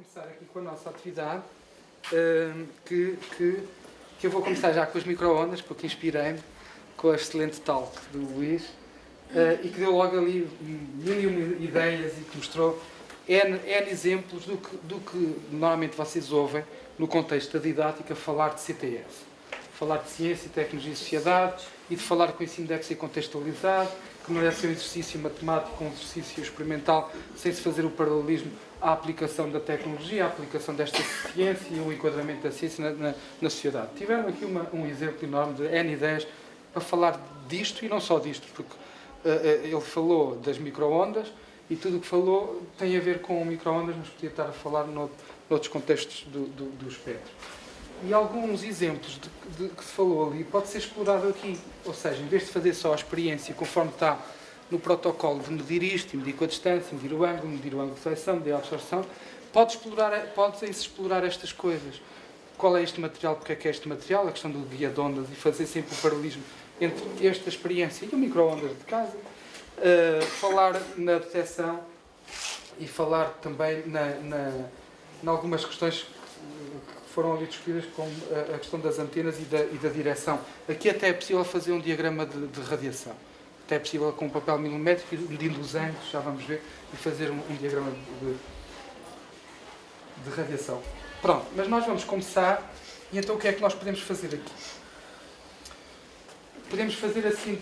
começar aqui com a nossa atividade, que eu vou começar já com as micro-ondas, porque inspirei-me com a excelente talk do Luís, e que deu logo ali mil e uma ideias e que mostrou N exemplos do que normalmente vocês ouvem no contexto da didática falar de CTS. Falar de ciência, tecnologia e sociedade, e de falar que o ensino deve ser contextualizado, que não deve ser um exercício matemático, um exercício experimental, sem se fazer o paralelismo à aplicação da tecnologia, à aplicação desta ciência e o enquadramento da ciência na sociedade. Tiveram aqui um exemplo enorme de N ideias para falar disto e não só disto, porque ele falou das micro-ondas e tudo o que falou tem a ver com micro-ondas, mas podia estar a falar noutros contextos do espectro. E alguns exemplos de que se falou ali pode ser explorado aqui. Ou seja, em vez de fazer só a experiência conforme está no protocolo de medir isto, medir com a distância, medir o ângulo de seleção, medir a absorção, pode-se explorar estas coisas. Qual é este material, porque é que é este material, a questão do guia de ondas e fazer sempre o paralelismo entre esta experiência e o micro-ondas de casa. Falar na detecção e falar também em algumas questões foram ali discutidas, como a questão das antenas e da direção. Aqui até é possível fazer um diagrama de radiação. Até é possível com um papel milimétrico, medindo os ângulos, já vamos ver, e fazer um diagrama de radiação. Pronto, mas nós vamos começar, e então o que é que nós podemos fazer aqui? Podemos fazer assim,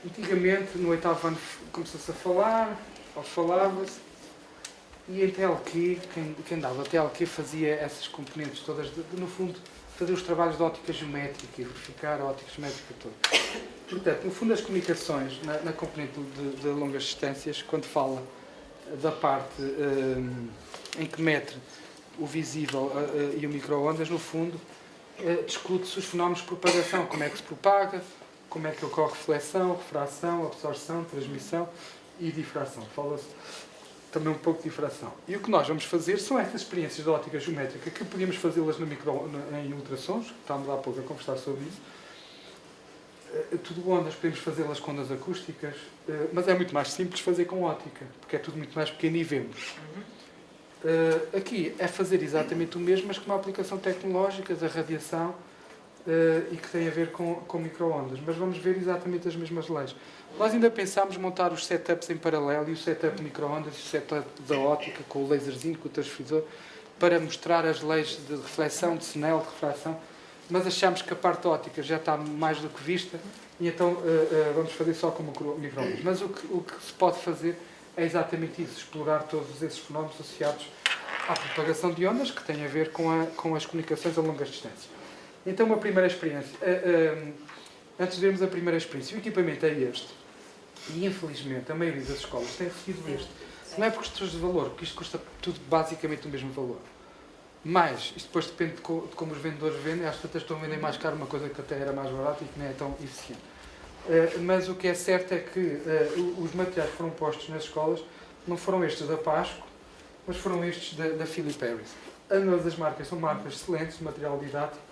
antigamente, no 8º ano, começou-se a falar, ou falava-se, e em TLQ, quem dava TLQ fazia essas componentes todas, no fundo, fazer os trabalhos de óptica geométrica e verificar a óptica geométrica toda. Portanto, no fundo, as comunicações, na componente de longas distâncias, quando fala da parte em que mede o visível e o micro-ondas, no fundo, discute-se os fenómenos de propagação, como é que se propaga, como é que ocorre reflexão, refração, absorção, transmissão e difração. Fala-se também um pouco de difração. E o que nós vamos fazer são estas experiências de óptica geométrica que podíamos fazê-las em ultrassons, estávamos há pouco a conversar sobre isso. Tudo ondas, podemos fazê-las com ondas acústicas, mas é muito mais simples fazer com óptica, porque é tudo muito mais pequeno e vemos. Aqui é fazer exatamente o mesmo, mas com uma aplicação tecnológica da radiação e que tem a ver com micro-ondas, mas vamos ver exatamente as mesmas leis. Nós ainda pensámos montar os setups em paralelo, e o setup de micro-ondas e o setup da óptica, com o laserzinho, com o transferidor, para mostrar as leis de reflexão, de Snell, de refração, mas achámos que a parte óptica já está mais do que vista, e então vamos fazer só com micro-ondas. Mas o que se pode fazer é exatamente isso, explorar todos esses fenómenos associados à propagação de ondas, que tem a ver com as comunicações a longas distâncias. Então, uma primeira experiência. Antes de vermos a primeira experiência, o equipamento é este. E, infelizmente, a maioria das escolas tem recebido este. Não é por questões de valor, porque isto custa tudo basicamente o mesmo valor. Mas, isto depois depende de como os vendedores vendem. Às tantas estão a vender mais caro uma coisa que até era mais barata e que não é tão eficiente. Mas o que é certo é que os materiais que foram postos nas escolas não foram estes da Pasco, mas foram estes da Philip Harris. Ambas as marcas são marcas excelentes de material didático.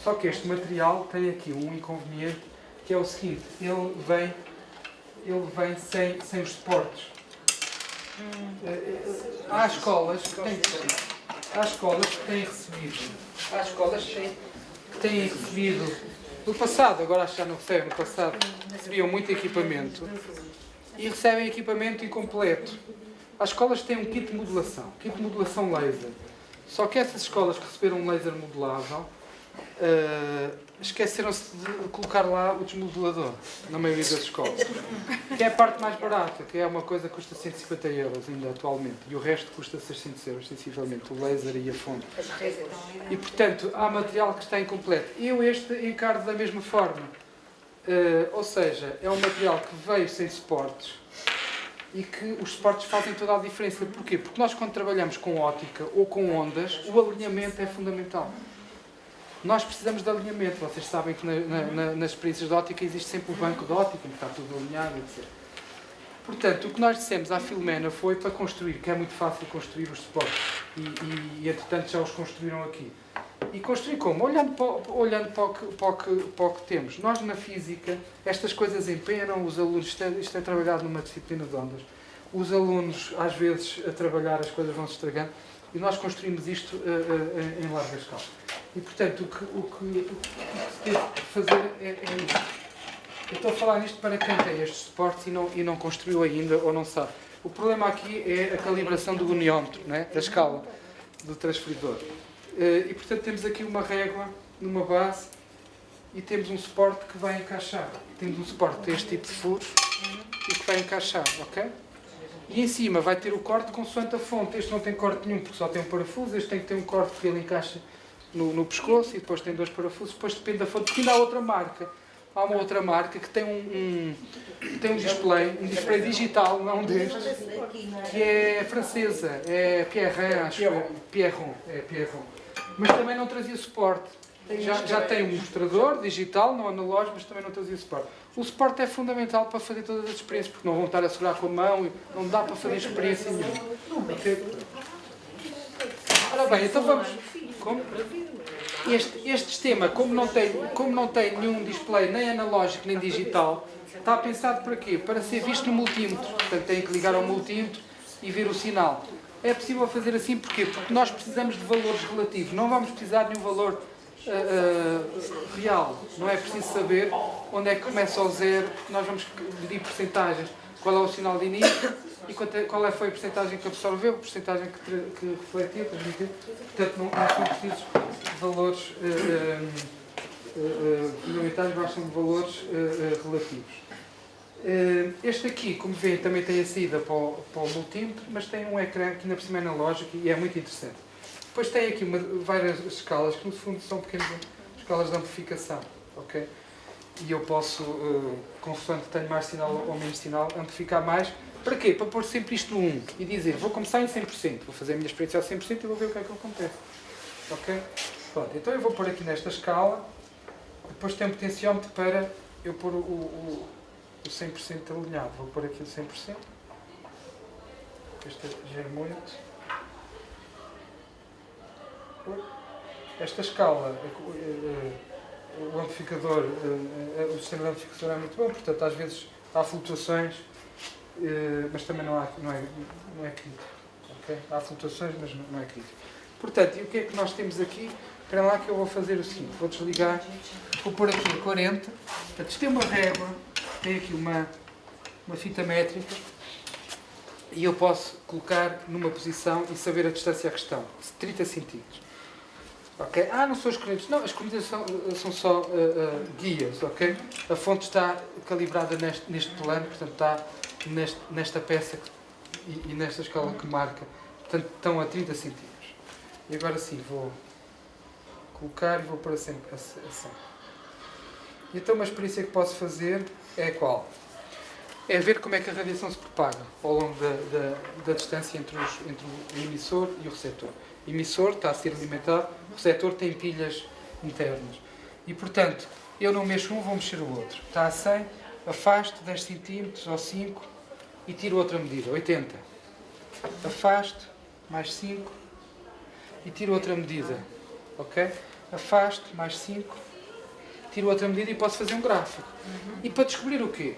Só que este material tem aqui um inconveniente, que é o seguinte: ele vem sem os suportes. Há escolas que têm recebido no passado, agora acho que já não recebem, no passado recebiam muito equipamento e recebem equipamento incompleto. Há escolas que têm um kit de modulação laser. Só que essas escolas que receberam um laser modulável esqueceram-se de colocar lá o desmodulador, na maioria das escolas, que é a parte mais barata, que é uma coisa que custa 150 euros ainda atualmente, e o resto custa 600 euros, sensivelmente, o laser e a fonte. E, portanto, há material que está incompleto. Eu este encaro da mesma forma, ou seja, é um material que veio sem suportes e que os suportes fazem toda a diferença. Porquê? Porque nós, quando trabalhamos com óptica ou com ondas, o alinhamento é fundamental. Nós precisamos de alinhamento. Vocês sabem que nas experiências de óptica existe sempre o banco de óptica, que está tudo alinhado, etc. Portanto, o que nós dissemos à Filomena foi para construir, que é muito fácil construir os suportes. E entretanto, já os construíram aqui. E construir como? Olhando para o que temos. Nós, na física, estas coisas empenham, os alunos, isto é trabalhado numa disciplina de ondas. os alunos, às vezes, a trabalhar, as coisas vão se estragando, e nós construímos isto em larga escala. E, portanto, o que se deve fazer é isto. Eu estou a falar nisto para quem tem estes suportes e não construiu ainda ou não sabe. O problema aqui é a calibração do goniómetro, né? Da escala do transferidor. E, portanto, temos aqui uma régua numa base e temos um suporte que vai encaixar. Temos um suporte deste tipo de furos e que vai encaixar, ok? E em cima vai ter o corte consoante a fonte. Este não tem corte nenhum porque só tem um parafuso. Este tem que ter um corte porque ele encaixa no pescoço e depois tem 2 parafusos. Depois depende da fonte. Porque ainda há outra marca. Há uma outra marca que tem um display digital, não destes, que é francesa. É Pierron, acho que é. Pierron. Mas também não trazia suporte. Já tem um mostrador digital, não analógico, mas também não trazia suporte. O suporte é fundamental para fazer todas as experiências, porque não vão estar a segurar com a mão, e não dá para fazer experiência nenhuma. Okay? Ora bem, então vamos... Como? Este sistema, como não tem nenhum display, nem analógico, nem digital, está pensado para quê? Para ser visto no multímetro. Portanto, tem que ligar ao multímetro e ver o sinal. É possível fazer assim porquê? Porque nós precisamos de valores relativos. Não vamos precisar de um valor real. Não é preciso saber onde é que começa o zero, porque nós vamos medir porcentagens. Qual é o sinal de início e qual foi a porcentagem que absorveu, a porcentagem que refletiu, transmitiu. Portanto, não são precisos valores fundamentais, mas são valores relativos. Este aqui, como veem, também tem a saída para o multímetro, mas tem um ecrã que ainda por cima é analógico e é muito interessante. Depois tem aqui várias escalas, que no fundo são pequenas escalas de amplificação. Okay? E eu posso, consoante tenho mais sinal ou menos sinal, amplificar mais. Para quê? Para pôr sempre isto no 1 e dizer, vou começar em 100%, vou fazer a minha experiência a 100% e vou ver o que é que acontece. Ok? Pronto, então eu vou pôr aqui nesta escala, depois tem um potenciómetro para eu pôr o 100% alinhado. Vou pôr aqui o 100%. Este é muito. Esta escala, o amplificador, o sistema de amplificação é muito bom, portanto às vezes há flutuações, mas também não é crítico. Okay? Há flutuações, mas não é crítico. Portanto, e o que é que nós temos aqui? Espera lá que eu vou fazer o seguinte, vou desligar, vou pôr aqui a 40, portanto isto é uma régua, tem aqui uma fita métrica, e eu posso colocar numa posição e saber a distância à questão, 30 centímetros. Okay? Não são as correntes. Não, as correntes são só guias. Okay? A fonte está calibrada neste plano, portanto está nesta peça e nesta escala que marca. Portanto, estão a 30 centímetros. E agora sim, vou colocar e vou pôr sempre assim. E então uma experiência que posso fazer é qual? É ver como é que a radiação se propaga ao longo da distância entre o emissor e o receptor. O emissor está a ser alimentado, o receptor tem pilhas internas. E, portanto, eu não mexo um, vou mexer o outro. Está a 100, afasto 10 cm ou 5 e tiro outra medida, 80. Afasto, mais 5 e tiro outra medida. Ok? Afasto, mais 5, tiro outra medida e posso fazer um gráfico. E para descobrir o quê?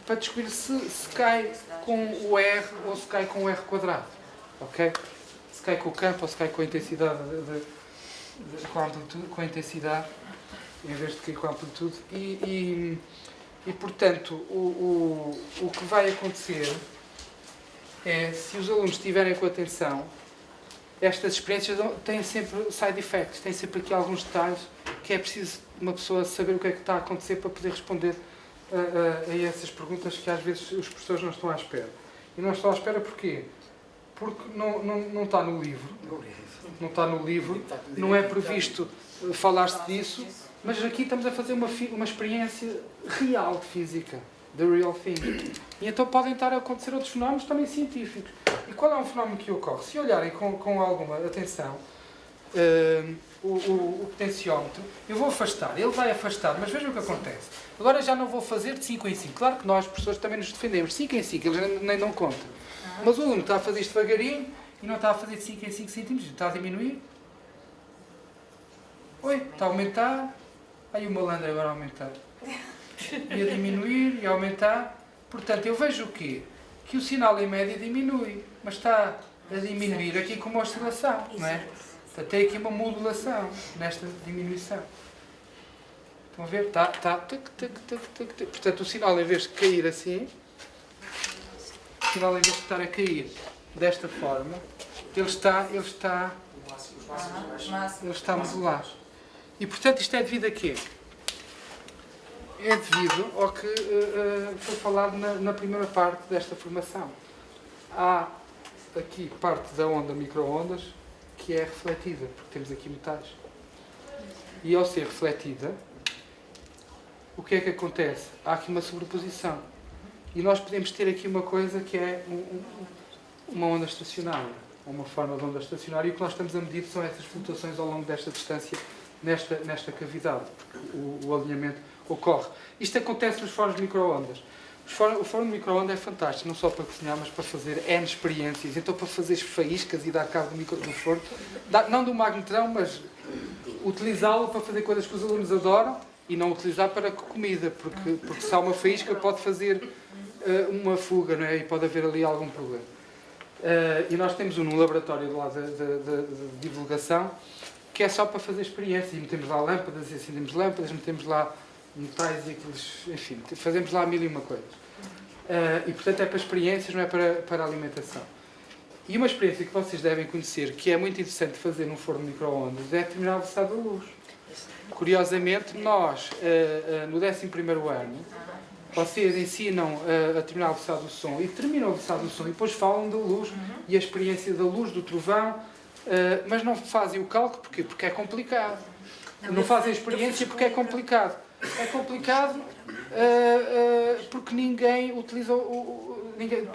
Para descobrir se cai com o R ou se cai com o R quadrado. Ok? Se cai com o campo ou se cai com a intensidade, com a intensidade, em vez de cair com a amplitude. E portanto, o que vai acontecer é, se os alunos estiverem com atenção, estas experiências têm sempre side effects, têm sempre aqui alguns detalhes que é preciso uma pessoa saber o que é que está a acontecer para poder responder a essas perguntas que às vezes os professores não estão à espera. E não estão à espera porquê? Porque não está no livro. Não está no livro, não é previsto falar-se disso, mas aqui estamos a fazer uma experiência real de física, the real thing. E então podem estar a acontecer outros fenómenos também científicos. E qual é um fenómeno que ocorre? Se olharem com alguma atenção o potenciómetro, eu vou afastar, ele vai afastar, mas vejam o que acontece. Agora já não vou fazer de 5 em 5. Claro que nós, professores, também nos defendemos. 5 em 5, eles nem dão conta. Mas o aluno está a fazer isto devagarinho e não está a fazer de 5 em 5 centímetros, está a diminuir. Oi, está a aumentar. Aí o malandro agora a aumentar. E a diminuir e a aumentar. Portanto, eu vejo o quê? que o sinal em média diminui, mas está a diminuir aqui com uma oscilação, não é? Portanto, tem aqui uma modulação nesta diminuição. Estão a ver? Está, portanto, o sinal, em vez de cair assim, o sinal, em vez de estar a cair desta forma, ele está a modular. E, portanto, isto é devido a quê? É devido ao que foi falado na primeira parte desta formação. Há aqui parte da onda micro-ondas que é refletida, porque temos aqui metais. E ao ser refletida, o que é que acontece? Há aqui uma sobreposição. E nós podemos ter aqui uma coisa que é uma onda estacionária, uma forma de onda estacionária, e o que nós estamos a medir são essas flutuações ao longo desta distância, nesta cavidade, porque o alinhamento ocorre. Isto acontece nos fornos de micro-ondas. O forno de micro-ondas é fantástico, não só para cozinhar, mas para fazer N experiências. Então, para fazer faíscas e dar cabo do forno, não do magnetron, mas utilizá-lo para fazer coisas que os alunos adoram e não utilizar para comida, porque se há uma faísca pode fazer uma fuga, não é? E pode haver ali algum problema. E nós temos no laboratório do lado da divulgação, que é só para fazer experiências. E metemos lá lâmpadas e acendemos lâmpadas, metemos lá metais e aqueles... Enfim, fazemos lá 1000 e uma coisas. E, portanto, é para experiências, não é para alimentação. E uma experiência que vocês devem conhecer, que é muito interessante fazer num forno de micro-ondas, é determinar a velocidade da luz. Curiosamente, nós, no 11º ano, vocês ensinam a determinar a velocidade do som e determinam a velocidade do som e depois falam da luz e a experiência da luz, do trovão, mas não fazem o cálculo porquê? Porque é complicado. Não fazem a experiência porque é complicado. É complicado porque ninguém utiliza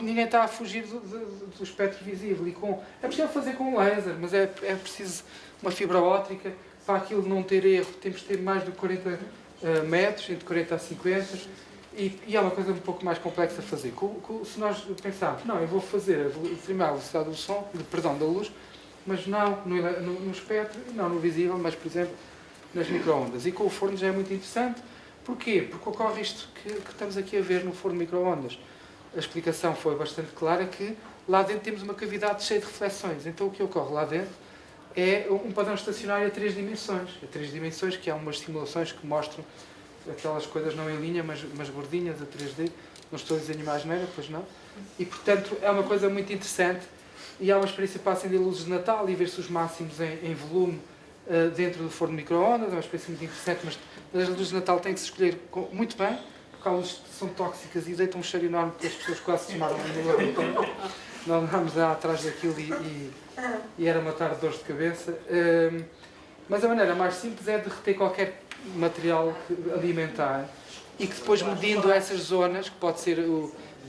ninguém está a fugir do espectro visível. É possível fazer com laser, mas é preciso uma fibra óptica. Para aquilo não ter erro, temos de ter mais de 40 metros, entre 40 a 50, e é uma coisa um pouco mais complexa a fazer. Se nós pensarmos, não, eu vou fazer a velocidade do som, da luz, mas não no espectro, não no visível, mas, por exemplo, nas micro-ondas. E com o forno já é muito interessante. Porquê? Porque ocorre isto que estamos aqui a ver no forno de micro-ondas. A explicação foi bastante clara, que lá dentro temos uma cavidade cheia de reflexões. Então o que ocorre lá dentro é um padrão estacionário a 3 dimensões. A 3 dimensões, que há umas simulações que mostram aquelas coisas não em linha, mas gordinhas a 3D. Não estou a dizer animais neira, pois não. E, portanto, é uma coisa muito interessante. E há uma experiência para acender luzes de Natal e ver-se os máximos em volume dentro do forno de micro-ondas. É uma experiência muito interessante, mas as luzes de Natal têm que se escolher muito bem, porque há luzes que são tóxicas e deitam um cheiro enorme que as pessoas quase se desmaram no laboratório. Nós andámos lá atrás daquilo e era uma tarde de dores de cabeça. Mas a maneira mais simples é derreter qualquer material alimentar e que depois, medindo essas zonas, que pode ser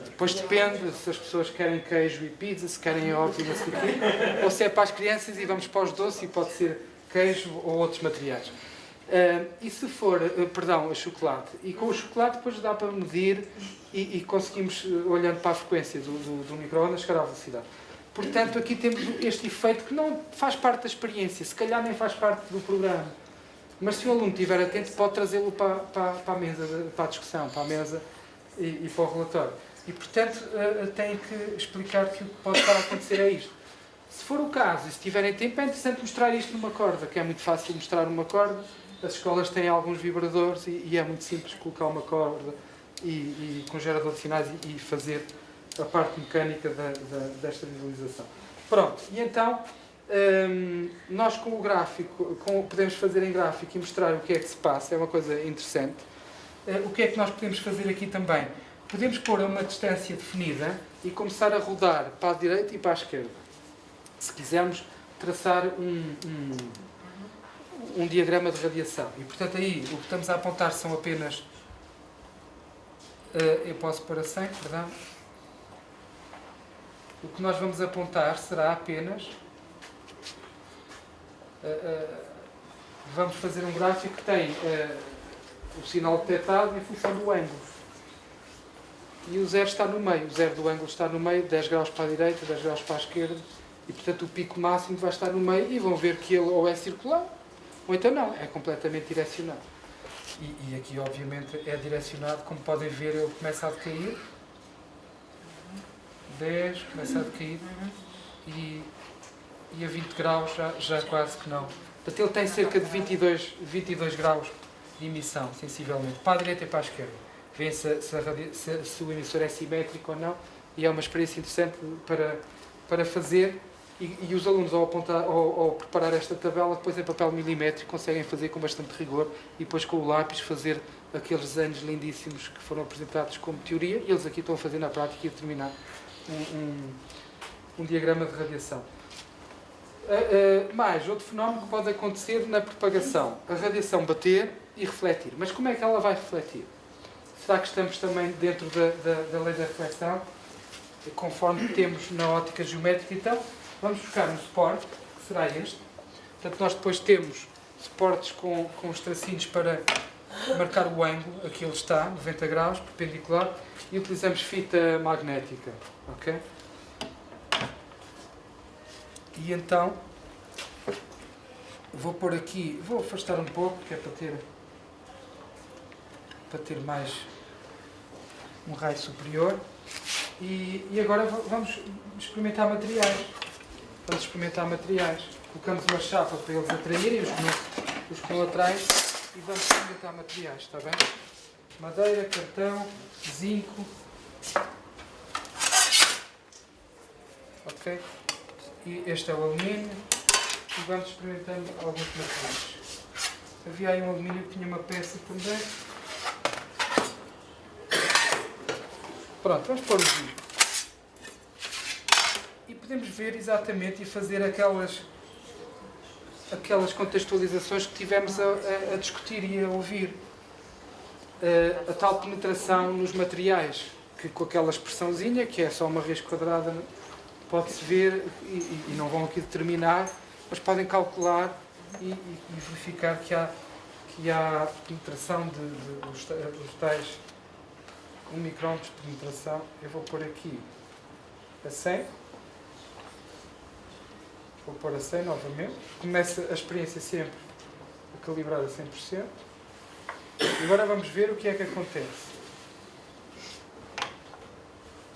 depois depende se as pessoas querem queijo e pizza, se querem ovos e não sei o quê, ou se é para as crianças e vamos para os doces e pode ser queijo ou outros materiais. E se for, chocolate, e com o chocolate depois dá para medir e conseguimos, olhando para a frequência do micro-ondas, chegar à velocidade. Portanto, aqui temos este efeito que não faz parte da experiência, se calhar nem faz parte do programa. Mas se o aluno estiver atento, pode trazê-lo para a mesa, para a discussão, para a mesa e para o relatório. E, portanto, tem que explicar que o que pode estar a acontecer é isto. Se for o caso, e se tiverem tempo, é interessante mostrar isto numa corda, que é muito fácil mostrar uma corda. As escolas têm alguns vibradores e é muito simples colocar uma corda e com gerador de sinais e fazer a parte mecânica desta visualização. Pronto, e então nós com o gráfico, podemos fazer em gráfico e mostrar o que é que se passa, é uma coisa interessante. O que é que nós podemos fazer aqui também? Podemos pôr a uma distância definida e começar a rodar para a direita e para a esquerda. Se quisermos traçar um diagrama de radiação. E, portanto, aí o que estamos a apontar são apenas... eu posso pôr a 100, perdão. O que nós vamos apontar será apenas... vamos fazer um gráfico que tem o sinal detectado em função do ângulo. E o zero está no meio. O zero do ângulo está no meio, 10 graus para a direita, 10 graus para a esquerda. E, portanto, o pico máximo vai estar no meio e vão ver que ele ou é circular, ou então não, é completamente direcionado. E aqui, obviamente, é direcionado, como podem ver, ele começa a decair. 10, começa a decair. E a 20 graus já quase que não. Portanto, ele tem cerca de 22 graus de emissão, sensivelmente, para a direita e para a esquerda. Vê se o emissor é simétrico ou não, e é uma experiência interessante para fazer. E os alunos, ao preparar esta tabela, depois em papel milimétrico, conseguem fazer com bastante rigor e depois com o lápis fazer aqueles desenhos lindíssimos que foram apresentados como teoria, e eles aqui estão a fazer na prática e a determinar um diagrama de radiação. Mais outro fenómeno que pode acontecer na propagação: a radiação bater e refletir. Mas como é que ela vai refletir? Será que estamos também dentro da lei da reflexão, conforme temos na ótica geométrica? Então, vamos buscar um suporte, que será este. Portanto, nós depois temos suportes com os tracinhos para marcar o ângulo. Aqui ele está, 90 graus, perpendicular, e utilizamos fita magnética. Ok? E então, vou pôr aqui, vou afastar um pouco, que é para ter mais um raio superior. E agora vamos experimentar materiais. Colocamos uma chapa para eles atraírem, os que não atraem, e vamos experimentar materiais, está bem? Madeira, cartão, zinco. Ok? E este é o alumínio. E vamos experimentando alguns materiais. Havia aí um alumínio que tinha uma peça também. Pronto, vamos pôr o zinco. E podemos ver exatamente e fazer aquelas contextualizações que tivemos a discutir e a ouvir. A tal penetração nos materiais, que com aquela expressãozinha, que é só uma raiz quadrada, pode-se ver, e não vão aqui determinar, mas podem calcular e verificar que há penetração dos tais 1 micrômetro de penetração. Eu vou pôr aqui a 100. Vou pôr a 100 novamente. Começa a experiência sempre a calibrar a 100%. E agora vamos ver o que é que acontece.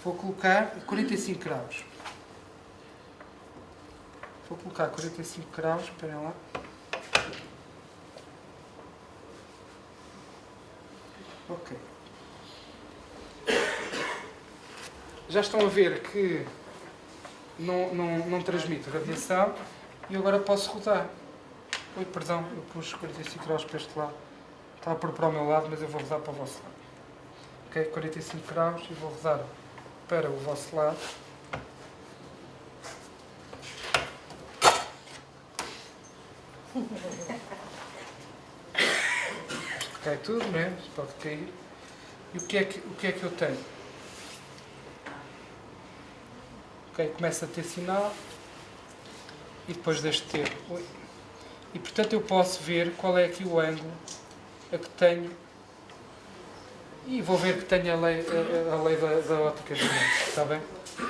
Vou colocar 45 graus. Vou colocar 45 graus, esperem lá. Ok. Já estão a ver que não transmite radiação, e agora posso rodar. Oi, perdão, eu pus 45 graus para este lado. Estava a pôr para o meu lado, mas eu vou rodar para o vosso lado. Ok, 45 graus, e vou rodar para o vosso lado. Cai tudo, não é? Pode cair. E o que é que eu tenho? Ok, começa a ter sinal e depois deixo de ter. Oi. E portanto eu posso ver qual é aqui o ângulo a que tenho, e vou ver que tenho a lei da ótica geométrica, está bem?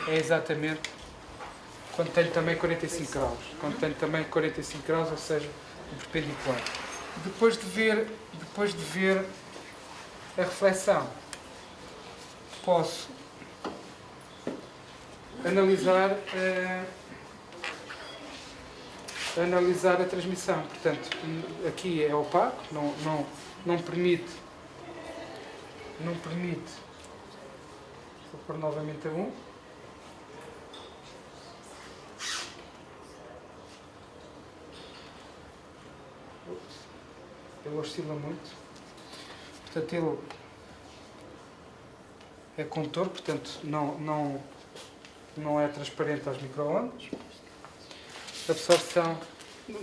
É exatamente quando tenho também 45 graus. Quando tenho também 45 graus, ou seja, o perpendicular. Depois de ver a reflexão, posso analisar a transmissão. Portanto, aqui é opaco, não permite. Vou pôr novamente a 1. Ele oscila muito. Portanto, ele é contor, portanto não é transparente às micro-ondas. Absorção,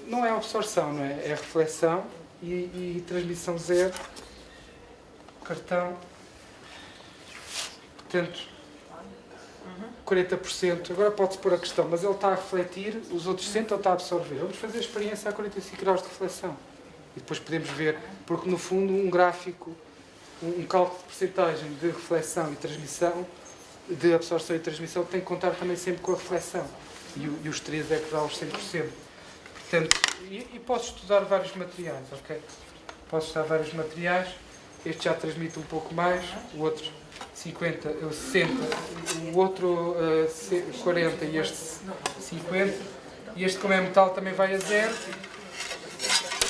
não é absorção, não é? É reflexão e transmissão zero. Cartão, portanto, 40%. Agora pode-se pôr a questão, mas ele está a refletir, os outros 60% ou está a absorver? Vamos fazer a experiência a 45 graus de reflexão. E depois podemos ver, porque no fundo um gráfico, um cálculo de percentagem de reflexão e transmissão, de absorção e transmissão, tem que contar também sempre com a reflexão. E os 3 é que dá os 100%. Portanto, e posso estudar vários materiais, ok? Posso estudar vários materiais Este já transmite um pouco mais, o outro 50, 60, o outro 40 e este 50. E este, como é metal, também vai a 0.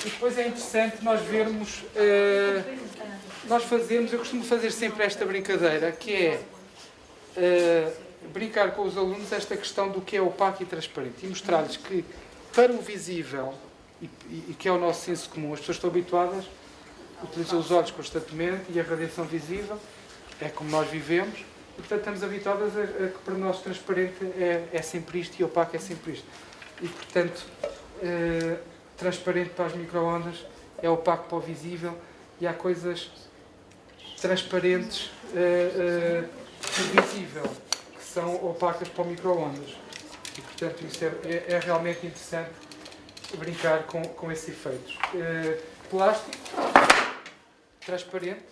E depois é interessante nós vermos, eu costumo fazer sempre esta brincadeira, que é brincar com os alunos esta questão do que é opaco e transparente e mostrar-lhes que para o visível, e que é o nosso senso comum, as pessoas estão habituadas, utilizam os olhos constantemente e a radiação visível é como nós vivemos, e portanto estamos habituadas a que para nós transparente é sempre isto e opaco é sempre isto. E portanto, transparente para as micro-ondas é opaco para o visível, e há coisas transparentes no visível que são opacas para o micro-ondas. E portanto isso é realmente interessante brincar com esses efeitos. Plástico transparente,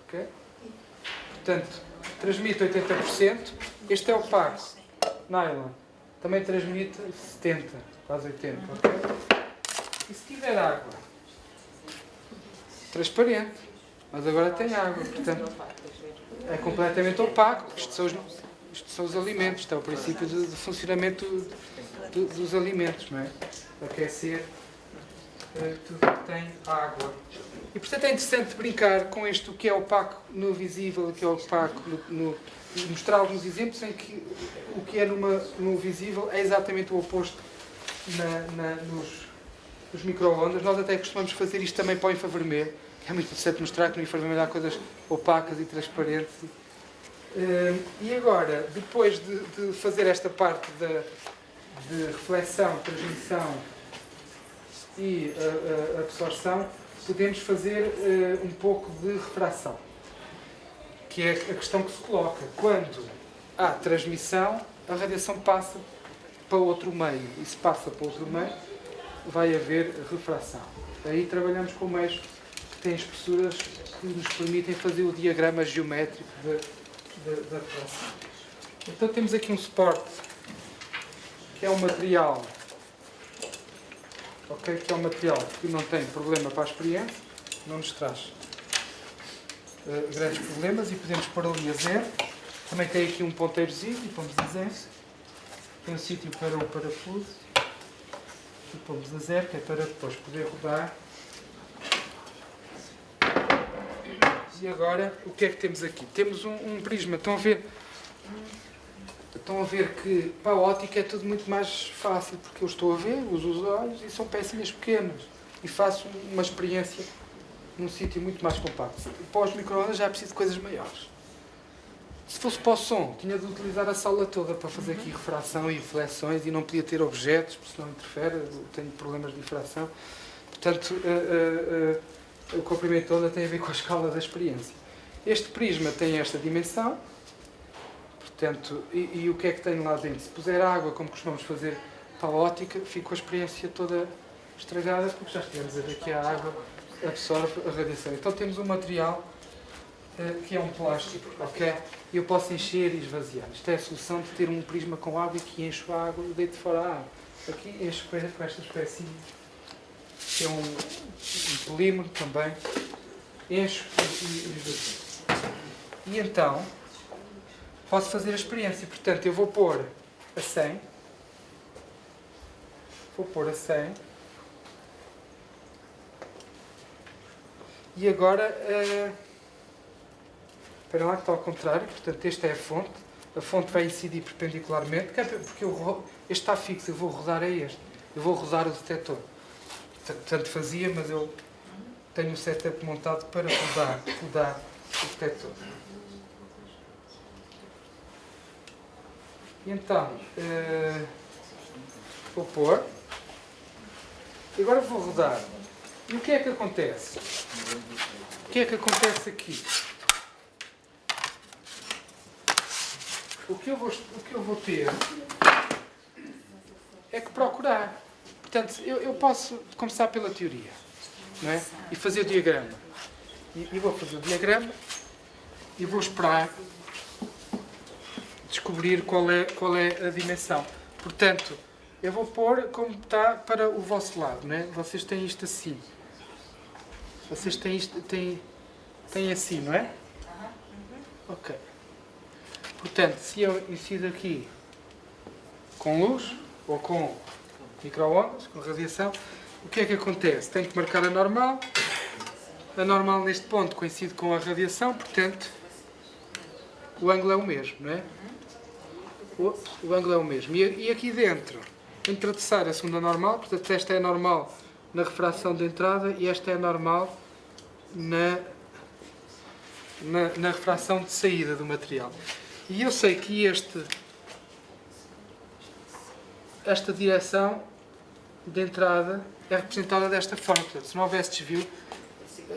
ok? Portanto, transmite 80%. Este é opaco, nylon, também transmite 70%, quase 80%, ok? E se tiver água, transparente, mas agora tem água, portanto é completamente opaco. Isto são os alimentos, isto é o princípio de funcionamento dos alimentos, não é? Aquecer tudo que tem água. E portanto é interessante brincar com o que é opaco no visível, o que é opaco e mostrar alguns exemplos em que o que é no visível é exatamente o oposto nos micro-ondas. Nós até costumamos fazer isto também para o infravermelho. É muito interessante mostrar que no infravermelho há coisas opacas e transparentes. E agora, depois de fazer esta parte de reflexão, transmissão e absorção, podemos fazer um pouco de refração, que é a questão que se coloca. Quando há transmissão, a radiação passa para outro meio. E se passa para outro meio, vai haver refração. Aí trabalhamos com meios que têm espessuras que nos permitem fazer o diagrama geométrico da refração. Então temos aqui um suporte, que é um material, ok? Que é um material que não tem problema para a experiência, não nos traz grandes problemas, e podemos pôr ali a 0. Também tem aqui um ponteirozinho e pomos a 0. Tem um sítio para o parafuso e pomos a 0, que é para depois poder rodar. E agora, o que é que temos aqui? Temos um prisma. Estão a ver que para a ótica é tudo muito mais fácil, porque eu estou a ver, uso os olhos e são pecinhas pequenas e faço uma experiência num sítio muito mais compacto. Para os micro-ondas já preciso de coisas maiores. Se fosse para o som, tinha de utilizar a sala toda para fazer aqui refração e reflexões, e não podia ter objetos, porque senão interfere, eu tenho problemas de difração. Portanto, o comprimento todo tem a ver com a escala da experiência. Este prisma tem esta dimensão, portanto, e o que é que tem lá dentro? Se puser água, como costumamos fazer para a ótica, fica a experiência toda estragada, porque já estivemos a ver que a água absorve a radiação. Então temos um material que é um plástico, ok? E eu posso encher e esvaziar. Isto é a solução de ter um prisma com água e que encho a água e deito fora a água. Aqui encho com esta espécie, que é um polímero também. Encho e esvazio. E então posso fazer a experiência. Portanto, eu vou pôr a 100. Vou pôr a 100. E agora, espera lá que está ao contrário, portanto esta é a fonte vai incidir perpendicularmente, porque este está fixo, eu vou rodar a este, eu vou rodar o detector. Tanto fazia, mas eu tenho o setup montado para rodar o detector. E então, vou pôr, e agora vou rodar. E o que é que acontece? O que é que acontece aqui? O que eu vou ter é que procurar. Portanto, eu posso começar pela teoria, não é? E fazer o diagrama. E vou fazer o diagrama e vou esperar descobrir qual é a dimensão. Portanto, eu vou pôr como está para o vosso lado, não é? Vocês têm isto assim. Vocês têm isto, têm assim, não é? Ok. Portanto, se eu incido aqui com luz ou com micro-ondas, com radiação, o que é que acontece? Tenho que marcar a normal. A normal neste ponto coincide com a radiação, portanto, o ângulo é o mesmo, não é? O ângulo é o mesmo. E aqui dentro, atravessar a segunda normal, portanto, esta é a normal na refração de entrada e esta é a normal na refração de saída do material. E eu sei que esta direção de entrada é representada desta forma. Portanto, se não houvesse desvio,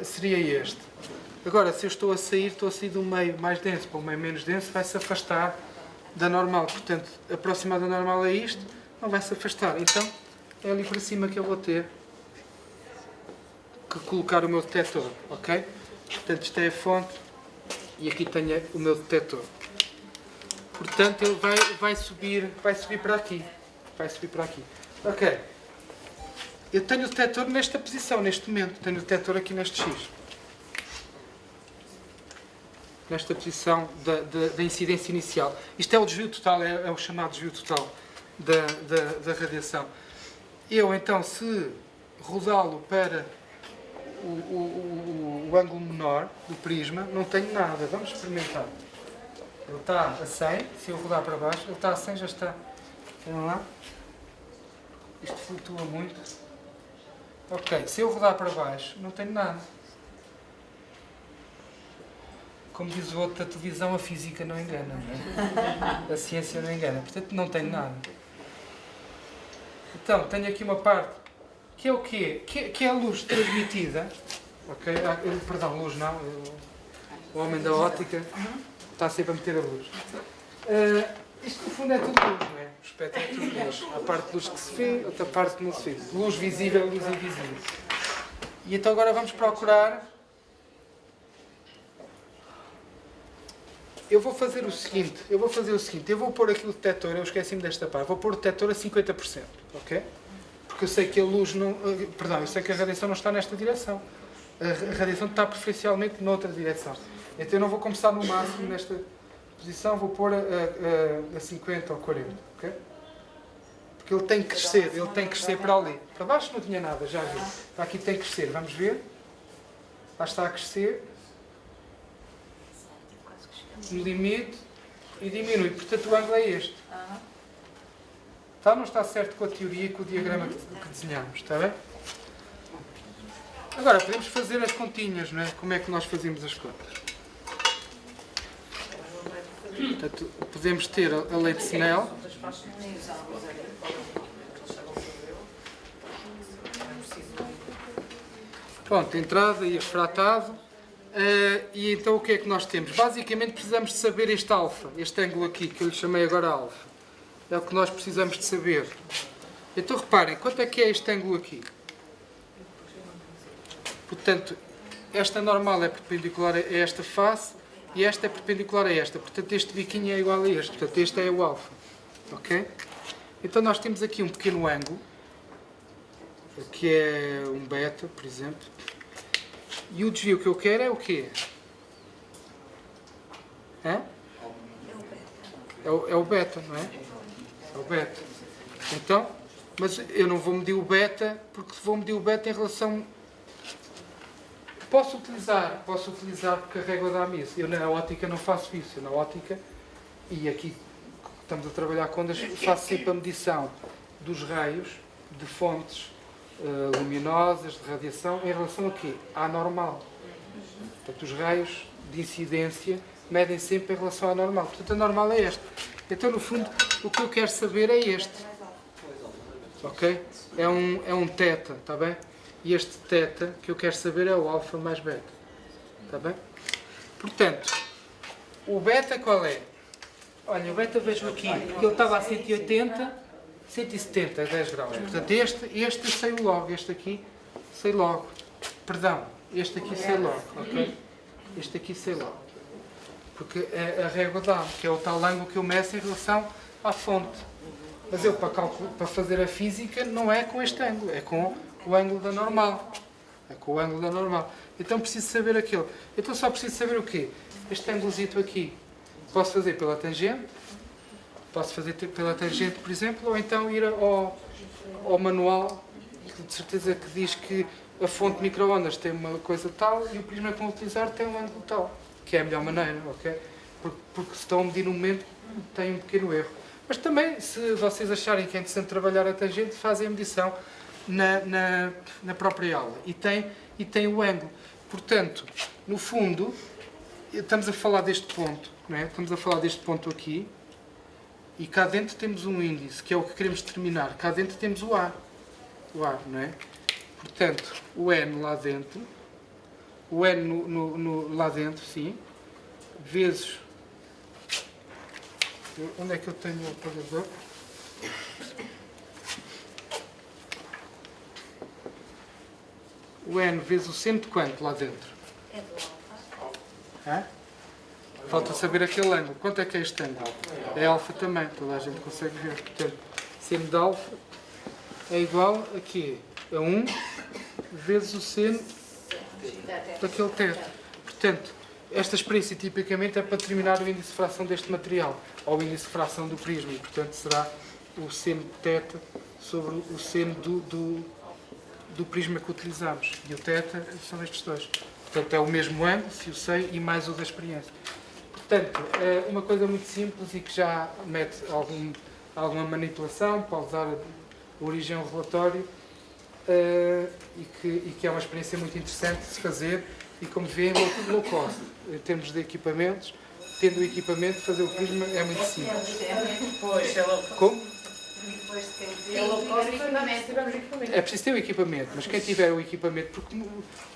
seria este. Agora, se eu estou a sair de um meio mais denso para um meio menos denso, vai-se afastar da normal. Portanto, aproximar da normal a isto, não vai se afastar. Então, é ali para cima que eu vou ter que colocar o meu detector, ok? Portanto, isto é a fonte e aqui tenho o meu detector. Portanto, ele vai subir para aqui. Vai subir para aqui. Ok. Eu tenho o detector nesta posição, neste momento. Tenho o detector aqui neste X. Nesta posição da incidência inicial. Isto é o desvio total, é o chamado desvio total da radiação. Eu, então, se rodá-lo para o ângulo menor do prisma, não tenho nada. Vamos experimentar. Ele está a 100, se eu rodar para baixo, ele está a 100, já está. Vamos lá. Isto flutua muito. Ok, se eu rodar para baixo, não tenho nada. Como diz o outro da televisão, a física não engana, não é? A ciência não engana. Portanto, não tenho nada. Então, tenho aqui uma parte que é o quê? Que é a luz transmitida. Ok? Perdão, luz não. O homem da ótica está sempre a meter a luz. Isto, no fundo, é tudo luz, não é? O espectro é tudo luz. Há parte de luz que se vê, outra parte que não se vê. Luz visível, luz invisível. E então agora vamos procurar. Eu vou fazer o seguinte. Eu vou pôr aqui o detector. Eu esqueci-me desta parte. Vou pôr o detector a 50%. Ok? Porque eu sei que a luz não... Perdão, eu sei que a radiação não está nesta direção. A radiação está preferencialmente noutra direção. Então eu não vou começar no máximo nesta posição, vou pôr a 50 ou 40, ok? Porque ele tem que crescer para ali. Para baixo não tinha nada, já vi. Para aqui tem que crescer, vamos ver. Lá está a crescer. No limite e diminui. Portanto, o ângulo é este. Está ou não está certo com a teoria e com o diagrama que desenhamos, está bem? Agora, podemos fazer as continhas, não é? Como é que nós fazemos as contas? Portanto, podemos ter a lei de Snell. Pronto, entrada e refratado. E então o que é que nós temos? Basicamente precisamos de saber este alfa, este ângulo aqui, que eu lhe chamei agora alfa. É o que nós precisamos de saber. Então reparem, quanto é que é este ângulo aqui? Portanto, esta normal é perpendicular a esta face e esta é perpendicular a esta. Portanto, este biquinho é igual a este. Portanto, este é o alfa. Ok? Então nós temos aqui um pequeno ângulo, que é um beta, por exemplo. E o desvio que eu quero é o quê? É o beta, não é? É o beta. Então, mas eu não vou medir o beta, porque vou medir o beta em relação... Posso utilizar porque a régua dá-me isso. Eu na ótica não faço isso. Eu na ótica, e aqui estamos a trabalhar com ondas, faço sempre a medição dos raios de fontes luminosas, de radiação, em relação a quê? À normal. Portanto, os raios de incidência medem sempre em relação à normal. Portanto, a normal é esta. Então, no fundo, o que eu quero saber é este. Ok? É um θ, está bem? E este θ que eu quero saber é o alfa mais beta. Está bem? Portanto, o beta qual é? Olha, o beta vejo aqui, porque ele estava a 180... 170 a 10 graus. Portanto, este eu sei logo. Este aqui sei logo. Perdão, este aqui sei logo. Ok? Este aqui sei logo. Porque a régua dá, que é o tal ângulo que eu meço em relação à fonte. Mas eu, para fazer a física, não é com este ângulo. É com o ângulo da normal. É com o ângulo da normal. Então preciso saber aquele. Então só preciso saber o quê? Este ângulozito aqui. Posso fazer pela tangente. Posso fazer pela tangente, por exemplo, ou então ir ao manual, que de certeza que diz que a fonte de micro-ondas tem uma coisa tal e o prisma que vão utilizar tem um ângulo tal. Que é a melhor maneira, ok? Porque se estão a medir no momento, tem um pequeno erro. Mas também, se vocês acharem que é interessante trabalhar a tangente, fazem a medição na própria aula. E tem o ângulo. Portanto, no fundo, estamos a falar deste ponto, não é? Estamos a falar deste ponto aqui. E cá dentro temos um índice, que é o que queremos determinar. Cá dentro temos o A. O A, não é? Portanto, o N lá dentro. O N lá dentro, sim. Vezes... Onde é que eu tenho o apagador? O N vezes o seno de quanto lá dentro? É do alfa. Hã? Falta saber aquele ângulo. Quanto é que é este ângulo? É alfa também, toda a gente consegue ver. Portanto, seno de alfa é igual a quê? A 1 vezes o seno daquele teto. Portanto, esta experiência tipicamente é para determinar o índice de fração deste material, ou o índice de fração do prisma, e portanto será o seno de θ sobre o seno do prisma que utilizamos. E o θ são estes dois. Portanto, é o mesmo ângulo, se o sei, e mais o da experiência. Portanto, é uma coisa muito simples e que já mete alguma manipulação, pode dar origem ao relatório, e que é uma experiência muito interessante de se fazer e, como vêem, low cost. Em termos de equipamentos, tendo o equipamento, fazer o prisma é muito simples. Pois, é low cost. Como? Depois de quem É low cost, tivemos equipamento. É preciso ter o equipamento, mas quem tiver o equipamento, porque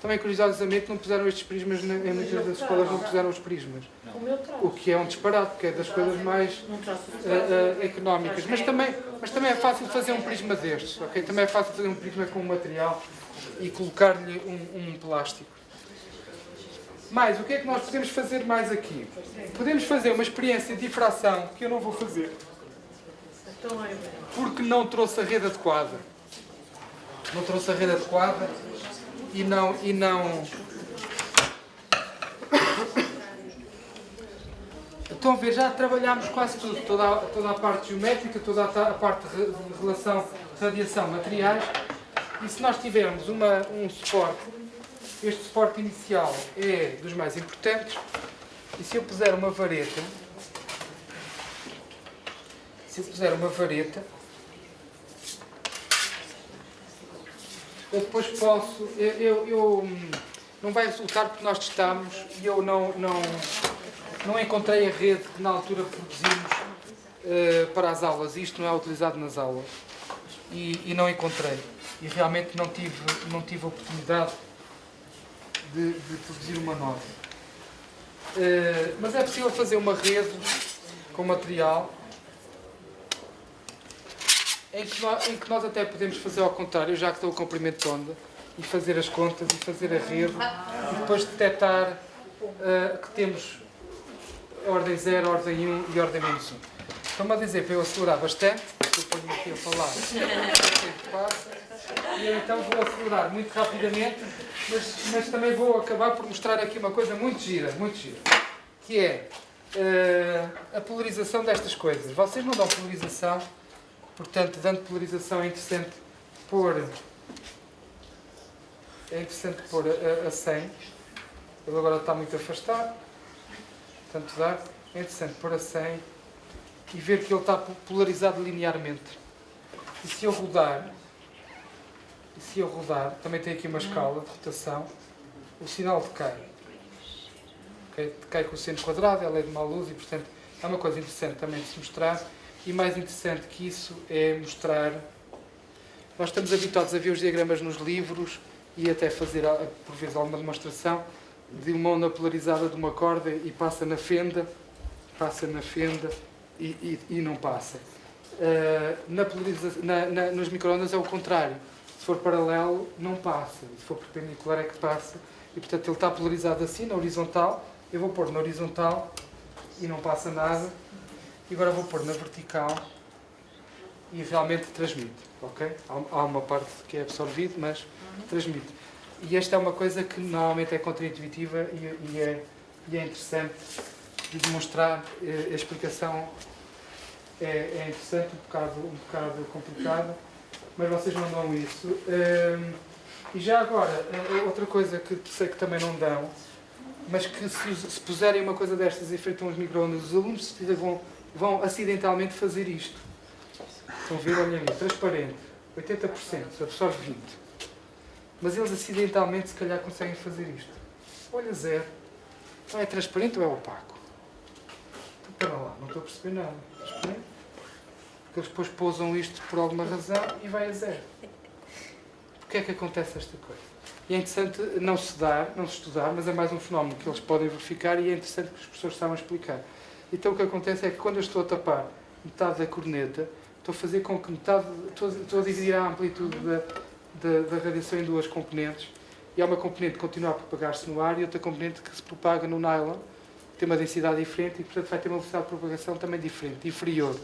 também curiosamente não puseram estes prismas, em muitas das escolas não puseram os prismas. O meu traz. O que é um disparate, porque é das coisas mais Não traz económicas. Mas também é fácil fazer um prisma destes, ok? Também é fácil fazer um prisma com um material e colocar-lhe um plástico. Mais, o que é que nós podemos fazer mais aqui? Podemos fazer uma experiência de difração, que eu não vou fazer, porque não trouxe a rede adequada. Não trouxe a rede adequada e não... Estão a ver, já trabalhámos quase tudo, toda a parte geométrica, toda a parte de relação radiação materiais, e se nós tivermos um suporte, este suporte inicial é dos mais importantes, e se eu puser uma vareta, eu depois posso, não vai resultar porque nós testámos e eu não encontrei a rede que na altura produzimos para as aulas. Isto não é utilizado nas aulas. E não encontrei. E realmente não tive a oportunidade de produzir uma nova. Mas é possível fazer uma rede com material em que nós até podemos fazer ao contrário, já que estou o comprimento de onda, e fazer as contas e fazer a rede e depois detectar que temos ordem 0, ordem 1 e ordem menos 1. Estão-me a dizer para eu acelerar bastante, eu ponho aqui a falar o tempo passa, e eu então vou acelerar muito rapidamente, mas também vou acabar por mostrar aqui uma coisa muito gira, que é a polarização destas coisas. Vocês não dão polarização, portanto, dando polarização é interessante pôr a 100. Ele agora está muito afastado. Portanto, é interessante pôr a 100 e ver que ele está polarizado linearmente. E se eu rodar, também tem aqui uma escala de rotação, o sinal decai. Okay? Decai com o seno quadrado, ela é de má luz e, portanto, é uma coisa interessante também de se mostrar. E mais interessante que isso é mostrar... Nós estamos habituados a ver os diagramas nos livros e até fazer, por vezes, alguma demonstração de uma onda polarizada de uma corda e passa na fenda e não passa. Nos micro-ondas é o contrário. Se for paralelo, não passa. Se for perpendicular, é que passa. E, portanto, ele está polarizado assim, na horizontal. Eu vou pôr na horizontal e não passa nada. E agora vou pôr na vertical e realmente transmite. Okay? Há uma parte que é absorvido, mas transmite. E esta é uma coisa que normalmente é contraintuitiva e é interessante de demonstrar. A explicação é interessante, um bocado complicada, mas vocês não dão isso. E já agora, outra coisa que sei que também não dão, mas que se puserem uma coisa destas e fritam os micro-ondas, os alunos de certeza vão acidentalmente fazer isto. Estão a ver? Olhem aí, transparente, 80%, absorve 20%. Mas eles acidentalmente se calhar conseguem fazer isto. Olha, zero. Ou é transparente ou é opaco? Então, para lá, não estou a perceber nada. Transparente? Porque eles depois pousam isto por alguma razão e vai a zero. Porquê é que acontece esta coisa? E é interessante não se estudar, mas é mais um fenómeno que eles podem verificar e é interessante que os professores saibam explicar. Então o que acontece é que quando eu estou a tapar metade da corneta, estou a fazer com que estou a dividir a amplitude da radiação em duas componentes, e há uma componente que continua a propagar-se no ar e outra componente que se propaga no nylon, que tem uma densidade diferente e, portanto, vai ter uma velocidade de propagação também diferente, inferior.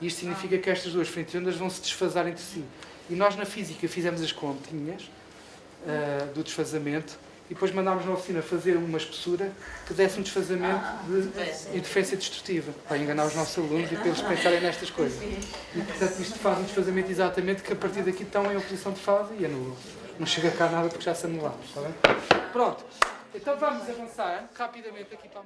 E isto significa que estas duas frentes ondas vão se desfasar entre si. E nós, na física, fizemos as continhas do desfazamento e depois mandámos na oficina fazer uma espessura que desse um desfazamento de interferência destrutiva, para enganar os nossos alunos e para eles pensarem nestas coisas. E, portanto, isto faz um desfazamento exatamente que a partir daqui estão em oposição de fase e anulam. Não chega cá nada porque já se anulamos, está bem? Pronto. Então vamos avançar rapidamente aqui para a